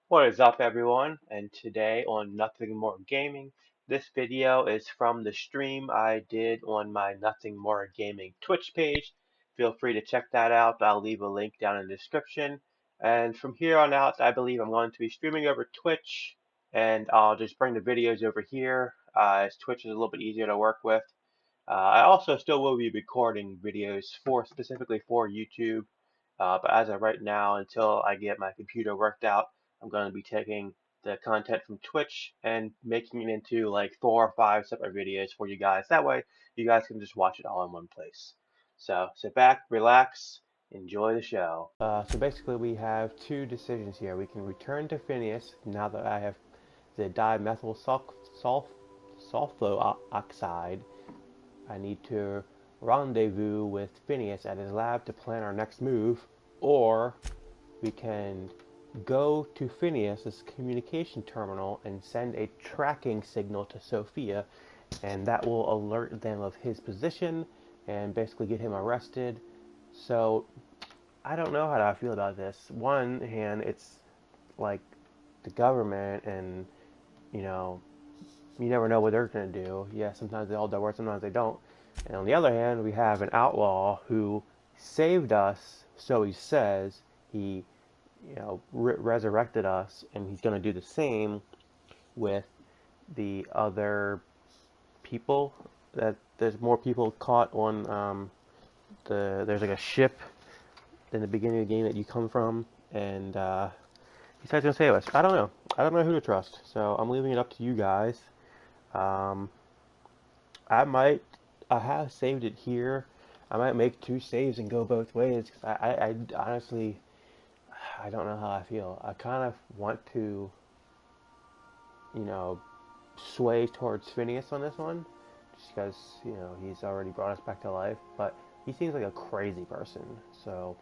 What is up, everyone? And today on Nothing More Gaming, this video is from the stream I did on my Nothing More Gaming Twitch page. Feel free to check that out. I'll leave a link down in the description. And from here on out, I believe I'm going to be streaming over Twitch, and I'll just bring the videos over here, as Twitch is a little bit easier to work with. I also still will be recording videos specifically for YouTube, but as of right now, until I get my computer worked out, I'm going to be taking the content from Twitch and making it into like 4 or 5 separate videos for you guys. That way, you guys can just watch it all in one place. So sit back, relax, enjoy the show. So basically, we have two decisions here. We can return to Phineas now that I have the dimethyl sulfo oxide. I need to rendezvous with Phineas at his lab to plan our next move, or we can go to Phineas's communication terminal and send a tracking signal to Sophia, and that will alert them of his position and basically get him arrested. So I don't know how I feel about this. One hand, it's like the government, and you know, you never know what they're going to do. Yeah, sometimes they all do work, sometimes they don't. And on the other hand, we have an outlaw who saved us, so he says. He, resurrected us, and he's going to do the same with the other people. That there's more people caught on there's like a ship in the beginning of the game that you come from, and he says he's going to save us. I don't know. I don't know who to trust, so I'm leaving it up to you guys. Um, I might, I have saved it here. I might make two saves and go both ways because I honestly, I don't know how I feel. I kind of want to, you know, sway towards Phineas on this one, just because, he's already brought us back to life, but he seems like a crazy person, so,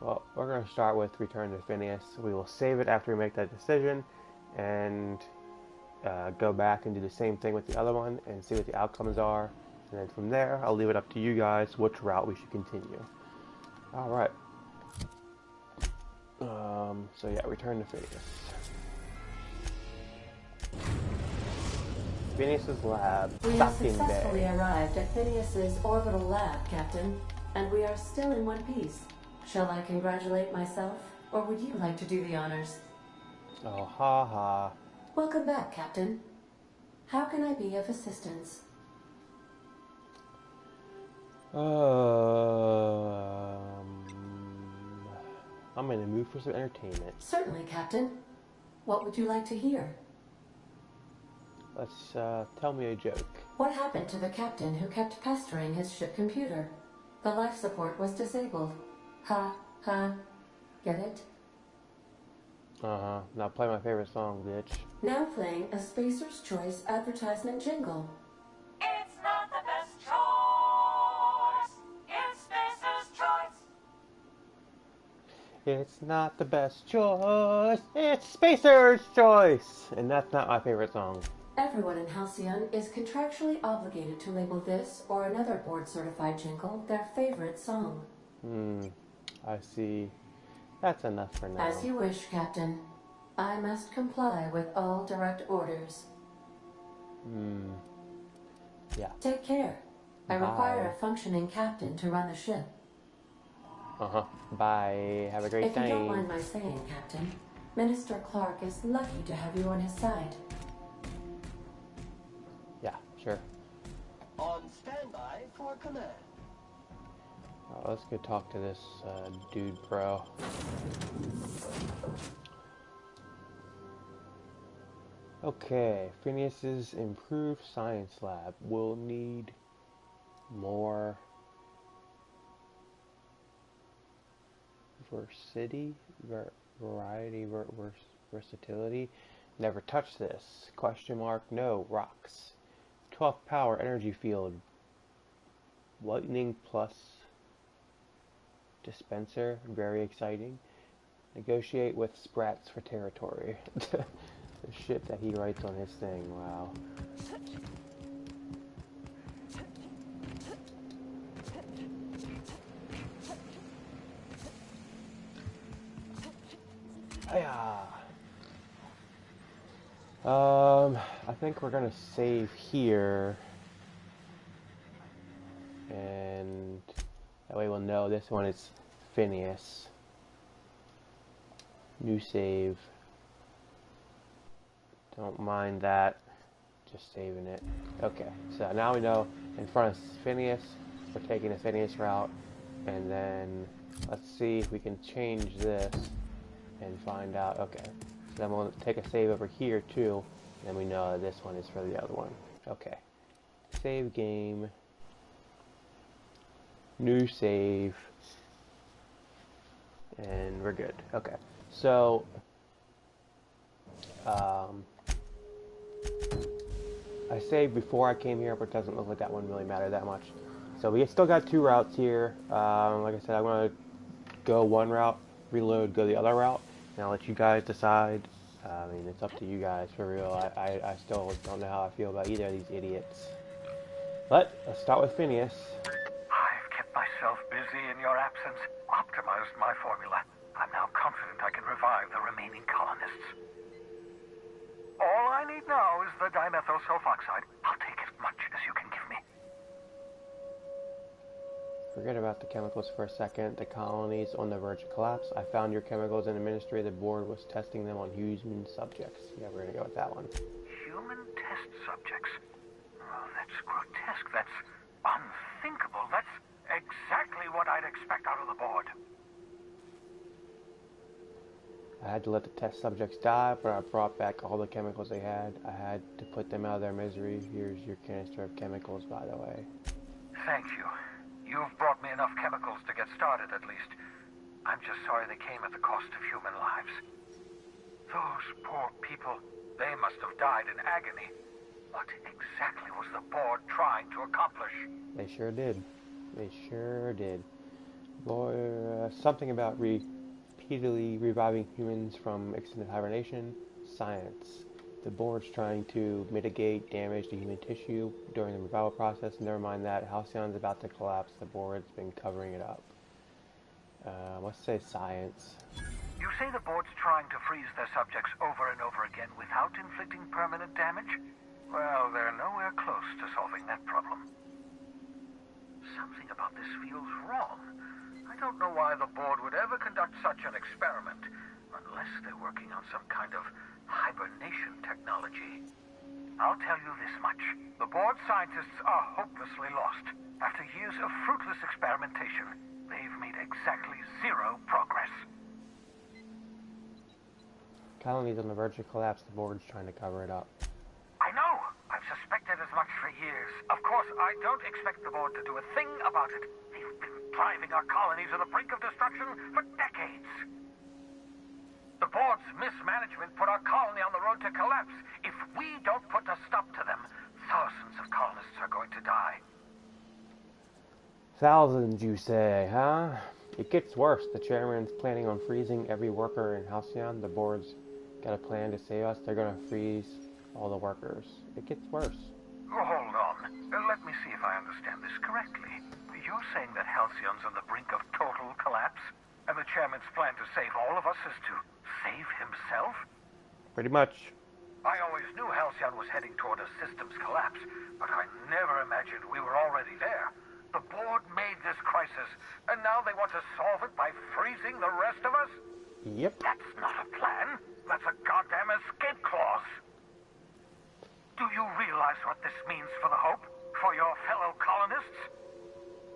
well, we're going to start with Return to Phineas. We will save it after we make that decision, and go back and do the same thing with the other one and see what the outcomes are. And then from there, I'll leave it up to you guys which route we should continue. Alright. So yeah, return to Phineas. Phineas's lab. We have successfully arrived at Phineas's orbital lab, Captain, and we are still in one piece. Shall I congratulate myself, or would you like to do the honors? Oh, ha ha. Welcome back, Captain. How can I be of assistance? I'm in the mood for some entertainment. Certainly, Captain. What would you like to hear? Let's tell me a joke. What happened to the captain who kept pestering his ship computer? The life support was disabled. Ha, ha. Get it? Uh-huh. Now play my favorite song, bitch. Now playing a Spacer's Choice advertisement jingle. It's not the best choice. It's Spacer's choice. It's not the best choice. It's Spacer's choice. And that's not my favorite song. Everyone in Halcyon is contractually obligated to label this or another board-certified jingle their favorite song. I see. That's enough for now. As you wish, Captain. I must comply with all direct orders. Yeah. Take care. I Bye. require a functioning captain to run the ship. Bye. Have a great If day. you don't mind my saying, Captain, Minister Clark is lucky to have you on his side. Yeah, sure. On standby for command. Let's go talk to this dude, bro. Okay, Phineas's improved science lab will need more versatility. Never touch this. Question mark. No, rocks. 12 power energy field. Lightning plus dispenser. Very exciting. Negotiate with Sprats for territory. The shit that he writes on his thing. Wow. Hiya. I think we're gonna save here, and that way we'll know this one is Phineas. New save. Don't mind that. Just saving it. Okay, so now we know in front of Phineas, we're taking the Phineas route, and then let's see if we can change this and find out. Okay, so then we'll take a save over here too, and then we know that this one is for the other one. Okay, save game, new save, and we're good. Okay, so I saved before I came here, but it doesn't look like that one really mattered that much. So we still got two routes here. Like I said, I'm going to go one route, reload, go the other route, and I'll let you guys decide. I mean, it's up to you guys, for real. I still don't know how I feel about either of these idiots. But let's start with Phineas. I've kept myself busy in your absence, optimized my formula. I'm now confident I can revive the remaining colonists. All I need now is the dimethyl sulfoxide. I'll take as much as you can give me. Forget about the chemicals for a second. The colony's on the verge of collapse. I found your chemicals in the ministry. The board was testing them on human subjects. Yeah, we're gonna go with that one. Human test subjects? Oh, that's grotesque. That's unthinkable. That's exactly what I'd expect out of the board. I had to let the test subjects die, but I brought back all the chemicals they had. I had to put them out of their misery. Here's your canister of chemicals, by the way. Thank you. You've brought me enough chemicals to get started, at least. I'm just sorry they came at the cost of human lives. Those poor people, they must have died in agony. What exactly was the board trying to accomplish? They sure did. They sure did. Boy, something about repeatedly reviving humans from extended hibernation. Science. The board's trying to mitigate damage to human tissue during the revival process. Never mind that. Halcyon's about to collapse. The board's been covering it up. Let's say science. You say the board's trying to freeze their subjects over and over again without inflicting permanent damage? Well, they're nowhere close to solving that problem. Something about this feels wrong. I don't know why the board would ever conduct such an experiment, unless they're working on some kind of hibernation technology. I'll tell you this much. The board scientists are hopelessly lost. After years of fruitless experimentation, they've made exactly zero progress. Colony's on the verge of collapse. The board's trying to cover it up. I know. I've suspected as much for years. Of course, I don't expect the board to do a thing about it. They've been driving our colony to the brink of destruction for decades. The board's mismanagement put our colony on the road to collapse. If we don't put a stop to them, thousands of colonists are going to die. Thousands, you say, huh? It gets worse. The chairman's planning on freezing every worker in Halcyon. The board's got a plan to save us. They're gonna freeze all the workers. It gets worse. Oh, hold on. Let me see if I understand this correctly. You're saying that Halcyon's on the brink of total collapse? And the chairman's plan to save all of us is to save himself? Pretty much. I always knew Halcyon was heading toward a systems collapse, but I never imagined we were already there. The board made this crisis, and now they want to solve it by freezing the rest of us? Yep. That's not a plan. That's a goddamn escape clause. Do you realize what this means for the Hope? For your fellow colonists?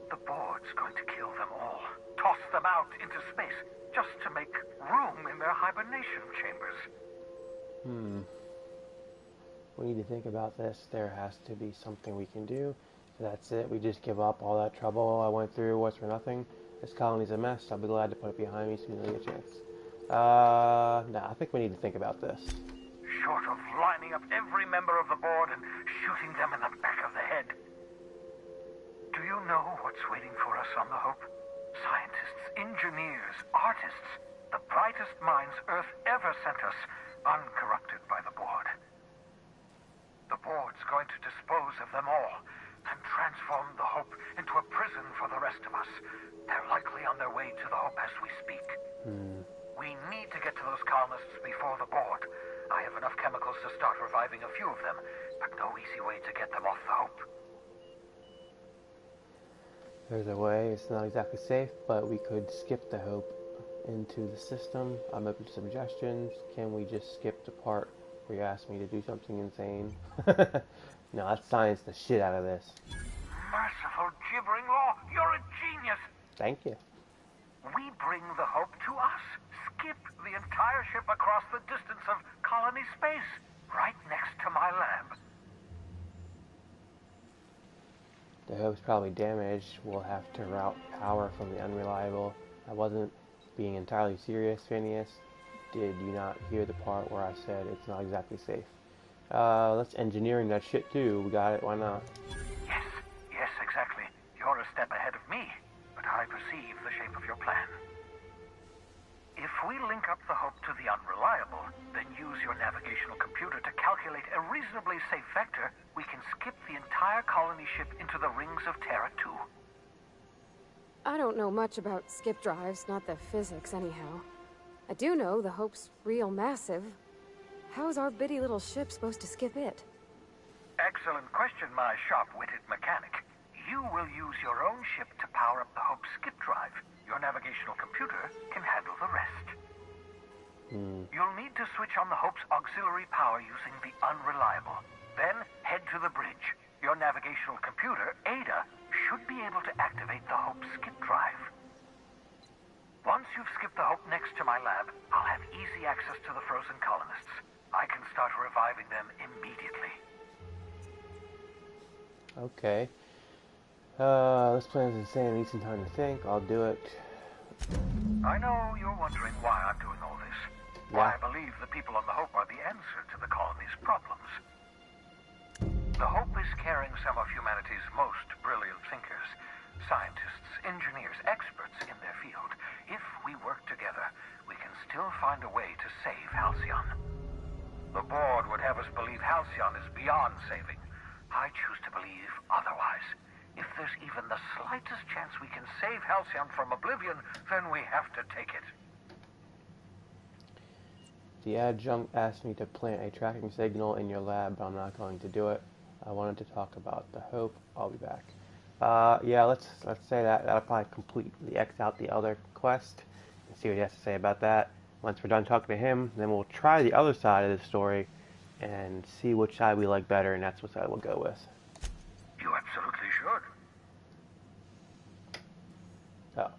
The board's going to kill them all. Toss them out into space, just to make room in their hibernation chambers. We need to think about this. There has to be something we can do. So that's it. We just give up all that trouble I went through was for nothing. This colony's a mess. I'll be glad to put it behind me soon as I get a chance. No, I think we need to think about this. Short of lining up every member of the board and shooting them in the back of the head. Do you know what's waiting for us on the Hope? Scientists, engineers, artists, the brightest minds Earth ever sent us, uncorrupted by the board. The board's going to dispose of them all and transform the Hope into a prison for the rest of us. They're likely on their way to the Hope as we speak. We need to get to those colonists vehicles to start reviving a few of them, but no easy way to get them off the Hope. There's a way. It's not exactly safe, but we could skip the Hope into the system. I'm open to suggestions. Can we just skip the part where you asked me to do something insane? No, let's science the shit out of this. Merciful gibbering law, you're a genius! Thank you. We bring the Hope to us. Skip the entire ship across the distance of colony space, right next to my lab. The Hope's probably damaged. We'll have to route power from the unreliable. I wasn't being entirely serious, Phineas. Did you not hear the part where I said it's not exactly safe? Let's engineering that shit too. We got it, why not? Yes, exactly. You're a step ahead of me, but I perceive the shape of your plan. If we link up the Hope to the unreliable, then use your navigational computer to calculate a reasonably safe vector, we can skip the entire colony ship into the rings of Terra 2. I don't know much about skip drives, not the physics anyhow. I do know the Hope's real massive. How's our bitty little ship supposed to skip it? Excellent question, my sharp-witted mechanic. You will use your own ship to power up the Hope's skip drive. Your navigational computer can handle the rest. You'll need to switch on the Hope's auxiliary power using the unreliable. Then head to the bridge. Your navigational computer, Ada, should be able to activate the Hope's skip drive. Once you've skipped the Hope next to my lab, I'll have easy access to the frozen colonists. I can start reviving them immediately. Okay. This plan's insane. I need some time to think. I'll do it. I know you're wondering why I'm doing all this. Why I believe the people on the Hope are the answer to the colony's problems. The Hope is carrying some of humanity's most brilliant thinkers, scientists, engineers, experts in their field. If we work together, we can still find a way to save Halcyon. The board would have us believe Halcyon is beyond saving. I choose to believe otherwise. If there's even the slightest chance we can save Halcyon from oblivion, then we have to take it. The adjunct asked me to plant a tracking signal in your lab, but I'm not going to do it. I wanted to talk about the Hope. I'll be back. Yeah, let's say that. That'll probably completely X out the other quest and see what he has to say about that. Once we're done talking to him, then we'll try the other side of the story and see which side we like better, and that's what side we'll go with. You absolutely should. Oh,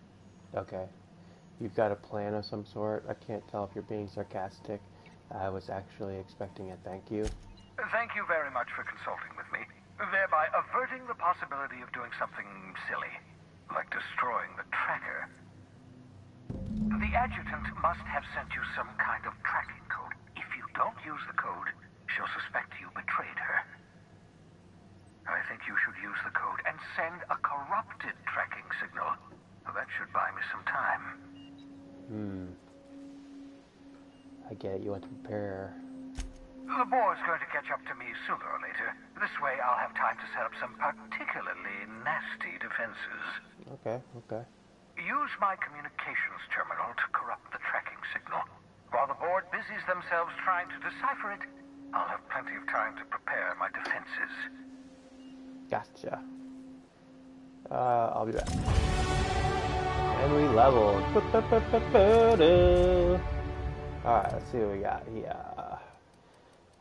okay. You've got a plan of some sort. I can't tell if you're being sarcastic. I was actually expecting a thank you. Thank you very much for consulting with me, thereby averting the possibility of doing something silly, like destroying the tracker. The adjutant must have sent you some kind of tracking code. If you don't use the code, she'll suspect you betrayed her. I think you should use the code and send a corrupted tracking signal. That should buy me some time. I get it. You want to prepare. The board's going to catch up to me sooner or later. This way I'll have time to set up some particularly nasty defenses. Okay. Use my communications terminal to corrupt the tracking signal. While the board busies themselves trying to decipher it, I'll have plenty of time to prepare my defenses. Gotcha. I'll be back. And we leveled. Alright, let's see what we got here.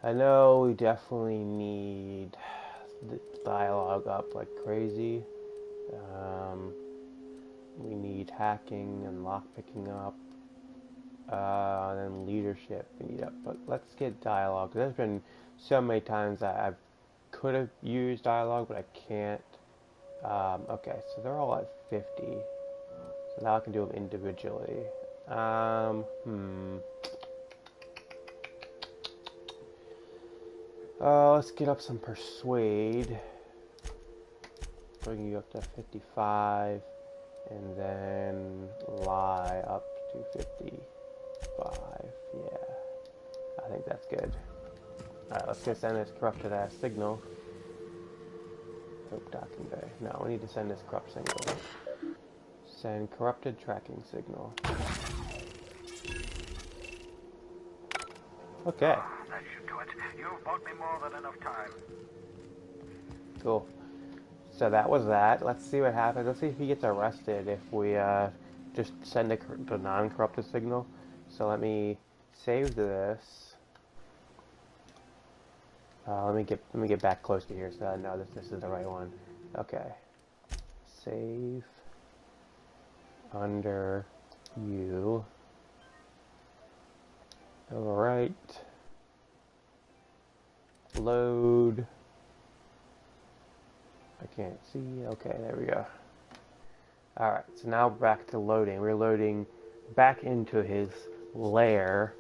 I know we definitely need the dialogue up like crazy. We need hacking and lockpicking up. And then leadership we need up. But let's get dialogue. There's been so many times that I could have used dialogue, but I can't. Okay, so they're all at 50. So now I can do them individually. Let's get up some persuade. Bring you up to 55. And then lie up to 55. Yeah. I think that's good. Alright, let's go send this corrupted ass signal. Hope docking bay. No, we need to send this corrupt signal. Send corrupted tracking signal. Okay, That should do it. You've bought me more than enough time. cool. So that was that. Let's see what happens. Let's see if he gets arrested if we just send the non-corrupted signal. So let me save this. Let me get back close to here so I know this is the right one. Okay. Save under you. Alright. Load. I can't see. Okay, there we go. Alright, so now back to loading. We're loading back into his lair,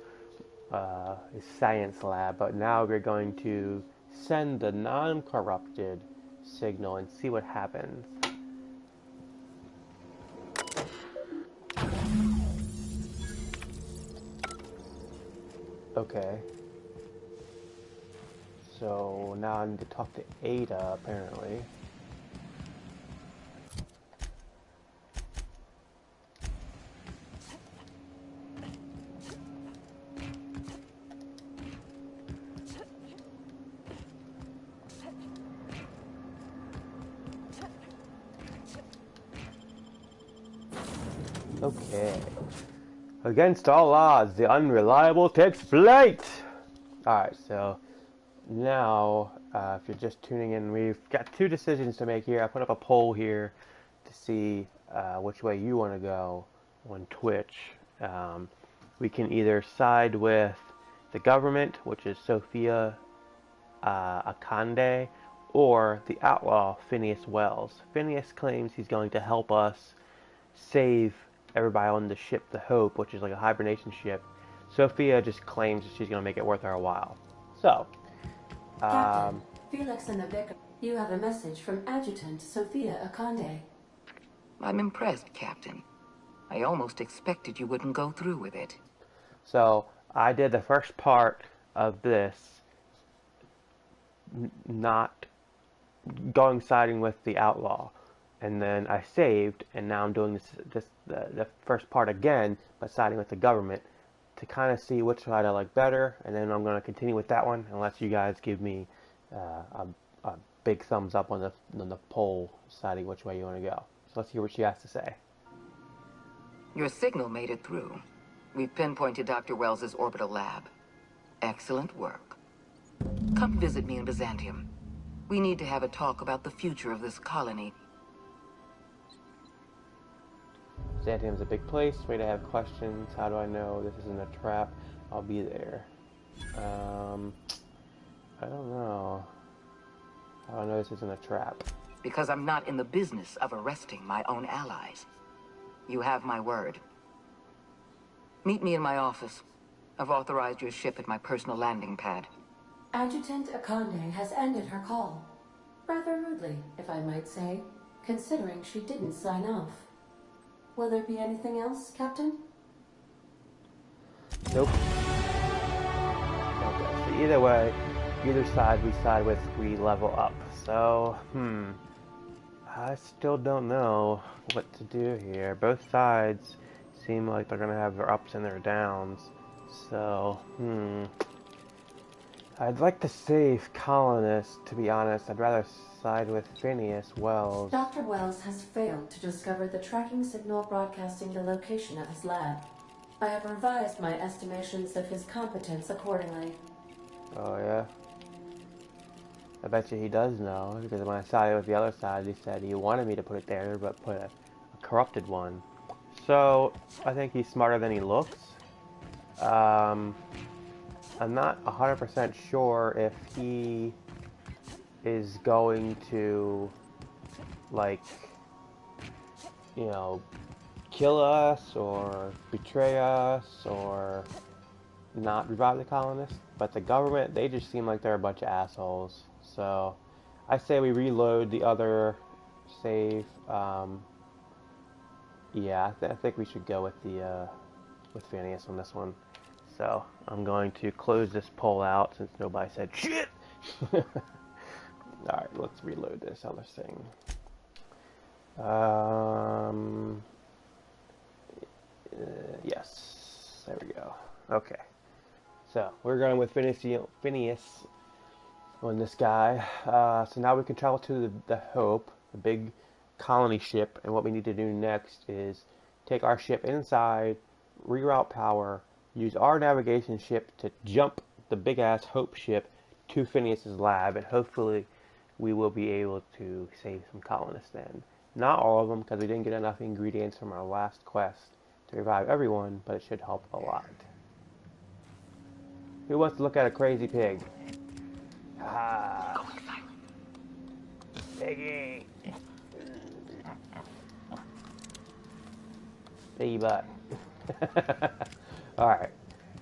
his science lab, but now we're going to send the non-corrupted signal and see what happens. Okay. So now I need to talk to Ada, apparently. Okay. Against all odds, the unreliable takes flight! Alright, so now, if you're just tuning in, we've got two decisions to make here. I put up a poll here to see which way you want to go on Twitch. We can either side with the government, which is Sophia Akande, or the outlaw Phineas Wells. Phineas claims he's going to help us save everybody on the ship, the Hope, which is like a hibernation ship. Sophia just claims that she's going to make it worth our while. So, Captain, Felix and the Vicar, you have a message from Adjutant Sophia Akande. I'm impressed, Captain. I almost expected you wouldn't go through with it. So I did the first part of this, not going siding with the outlaw, and then I saved, and now I'm doing the first part again, but siding with the government to kind of see which side I like better, and then I'm going to continue with that one unless you guys give me a big thumbs up on the poll deciding which way you want to go. So let's hear what she has to say. Your signal made it through. We've pinpointed Dr. Wells's orbital lab. Excellent work. Come visit me in Byzantium. We need to have a talk about the future of this colony. Byzantium's a big place. Way to have questions. How do I know this isn't a trap? I'll be there. I don't know. How do I know this isn't a trap? Because I'm not in the business of arresting my own allies. You have my word. Meet me in my office. I've authorized your ship at my personal landing pad. Adjutant Akande has ended her call. Rather rudely, if I might say, considering she didn't sign off. Will there be anything else, Captain? Nope. Okay, so either way, either side we side with, we level up. So, I still don't know what to do here. Both sides seem like they're gonna have their ups and their downs. So, I'd like to save colonists, to be honest. I'd rather side with Phineas Wells. Dr. Wells has failed to discover the tracking signal broadcasting the location of his lab. I have revised my estimations of his competence accordingly. Oh, yeah? I bet you he does know, because when I sided with the other side, he said he wanted me to put it there, but put a corrupted one. So, I think he's smarter than he looks. I'm not 100% sure if he is going to, like, you know, kill us or betray us or not revive the colonists. But the government, they just seem like they're a bunch of assholes. So I say we reload the other save. Yeah, I think we should go with the with Phineas on this one. So I'm going to close this poll out since nobody said shit. Alright, let's reload this other thing. Yes, there we go. Okay. So we're going with Phineas on this guy. So now we can travel to the Hope, the big colony ship, and what we need to do next is take our ship inside, reroute power, use our navigation ship to jump the big ass Hope ship to Phineas's lab, and hopefully we will be able to save some colonists then. Not all of them, because we didn't get enough ingredients from our last quest to revive everyone, but it should help a lot. Who wants to look at a crazy pig? Ah, piggy, piggy butt. All right.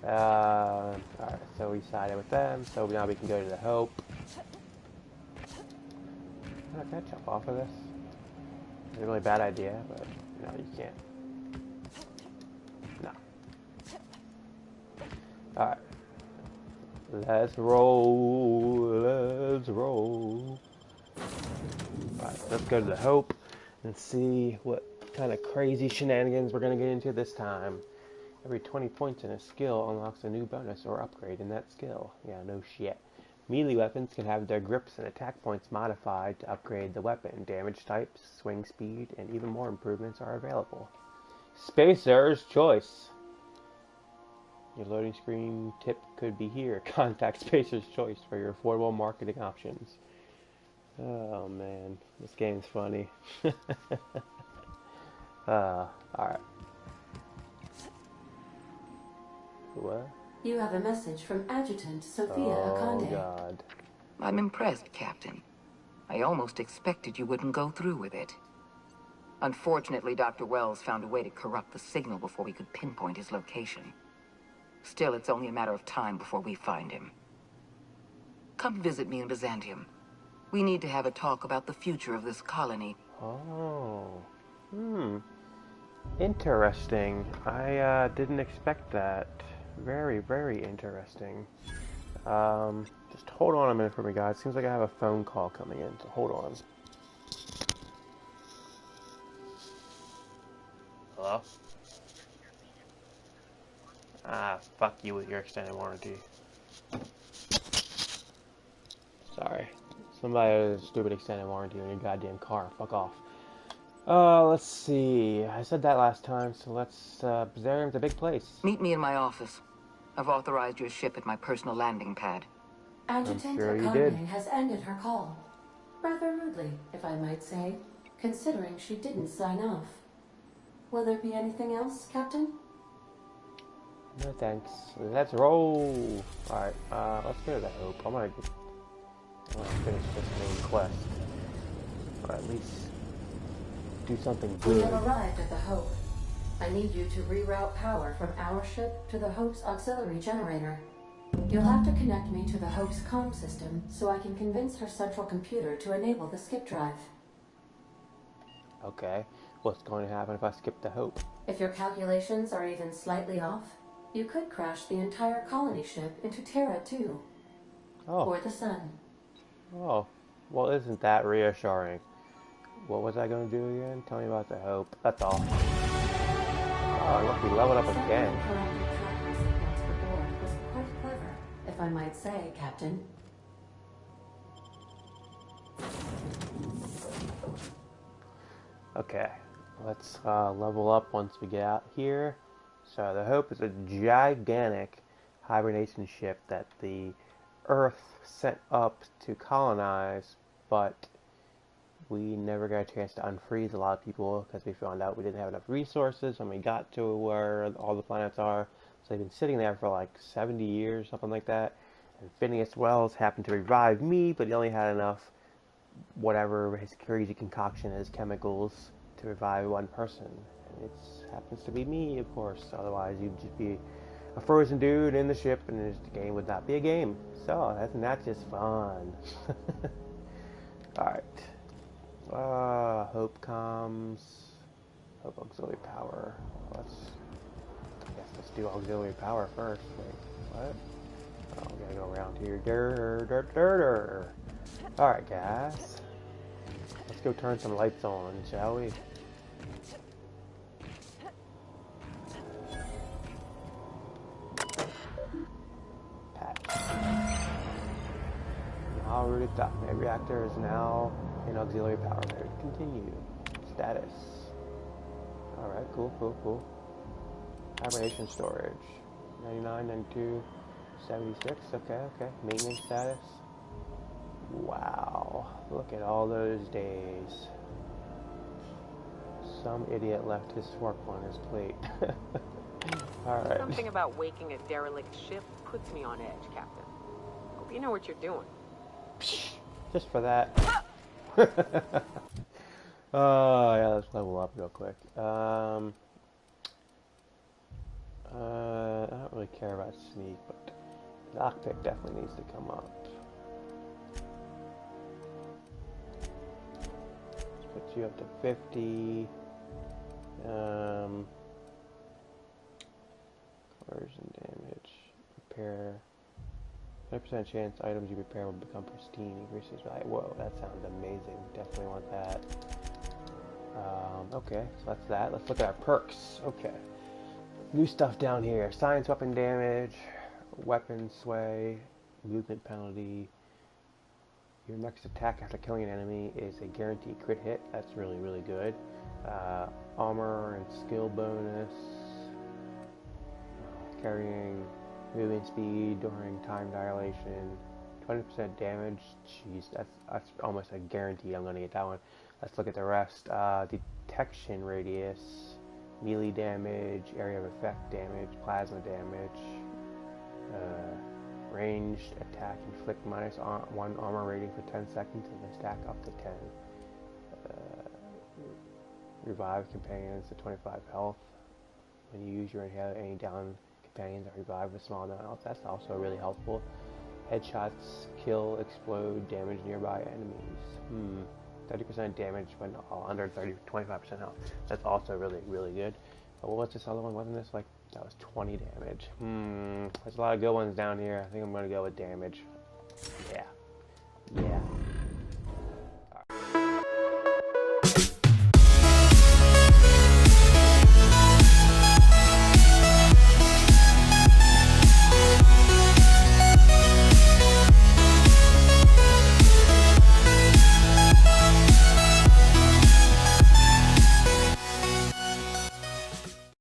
All right. So we sided with them. So now we can go to the Hope. Can I jump off of this? It's a really bad idea, but no, you can't. No. All right. Let's roll. Let's roll. All right. Let's go to the Hope and see what kind of crazy shenanigans we're gonna get into this time. Every 20 points in a skill unlocks a new bonus or upgrade in that skill. Yeah, no shit. Melee weapons can have their grips and attack points modified to upgrade the weapon. Damage types, swing speed, and even more improvements are available. Spacer's Choice. Your loading screen tip could be here. Contact Spacer's Choice for your affordable marketing options. Oh man, this game's funny. Alright. What? You have a message from Adjutant Sophia Oh Akande. god. I'm impressed, Captain. I almost expected you wouldn't go through with it. Unfortunately, Dr. Wells found a way to corrupt the signal before we could pinpoint his location. Still, it's only a matter of time before we find him. Come visit me in Byzantium. We need to have a talk about the future of this colony. Oh. Interesting. I didn't expect that. Very, very interesting. Just hold on a minute for me, guys. Seems like I have a phone call coming in, so hold on. Hello? Ah, fuck you with your extended warranty. Sorry. Somebody has a stupid extended warranty on your goddamn car. Fuck off. Let's see. I said that last time, so let's, Byzantium's a big place. Meet me in my office. I've authorized your ship at my personal landing pad. Adjutant sure you did. Akande has ended her call. Rather rudely, if I might say, considering she didn't sign off. Will there be anything else, Captain? No thanks. Let's roll. Alright, let's go to the Hope. I'm gonna finish this main quest. Or at least do something We good. have arrived at the Hope. I need you to reroute power from our ship to the Hope's auxiliary generator. You'll have to connect me to the Hope's comm system so I can convince her central computer to enable the skip drive. Okay. What's going to happen if I skip the Hope? If your calculations are even slightly off, you could crash the entire colony ship into Terra 2. Oh. Or the sun. Oh. Well, isn't that reassuring? What was I going to do again? Tell me about the Hope. That's all. Oh, look, we leveled up again. Was quite clever, if I might say, Captain. Okay, let's level up once we get out here. So the Hope is a gigantic hibernation ship that the Earth sent up to colonize, but we never got a chance to unfreeze a lot of people because we found out we didn't have enough resources when we got to where all the planets are. So they've been sitting there for like 70 years, something like that. And Phineas Wells happened to revive me, but he only had enough, whatever his crazy concoction is, chemicals, to revive one person. And it happens to be me, of course. Otherwise, you'd just be a frozen dude in the ship, and the game would not be a game. So, that's just fun. Alright. Hope comms. Hope auxiliary power. Let's do auxiliary power first. Wait, what? Oh, we gotta go around here. Alright, guys. Let's go turn some lights on, shall we? All rooted top. Main reactor is now in auxiliary power mode. Continue. Status. Alright, cool. Hibernation storage. 99, 92, 76. Okay. Maintenance status. Wow. Look at all those days. Some idiot left his fork on his plate. Alright. Something about waking a derelict ship puts me on edge, Captain. Hope you know what you're doing. Just for that. Oh, yeah, let's level up real quick. I don't really care about sneak, but lockpick definitely needs to come up. Let's put you up to 50. Corrosion damage. Repair. 100% chance items you repair will become pristine. Increases value. Whoa, that sounds amazing. Definitely want that. Okay, so that's that. Let's look at our perks. Okay. New stuff down here. Science weapon damage, weapon sway, movement penalty. Your next attack after killing an enemy is a guaranteed crit hit. That's really, really good. Armor and skill bonus. Carrying movement speed during time dilation. 20% damage. Jeez, that's almost a guarantee I'm going to get that one. Let's look at the rest. Detection radius, melee damage, area of effect damage, plasma damage, ranged attack, inflict -1 armor rating for 10 seconds and then stack up to 10. Revive companions to 25 health. When you use your inhaler, any down companions are revived with a small amount of health. That's also really helpful. Headshots kill, explode, damage nearby enemies. 30% damage when under 25% health. That's also really, really good. But what's this other one? Wasn't this like, that was 20 damage? There's a lot of good ones down here. I think I'm going to go with damage. Yeah.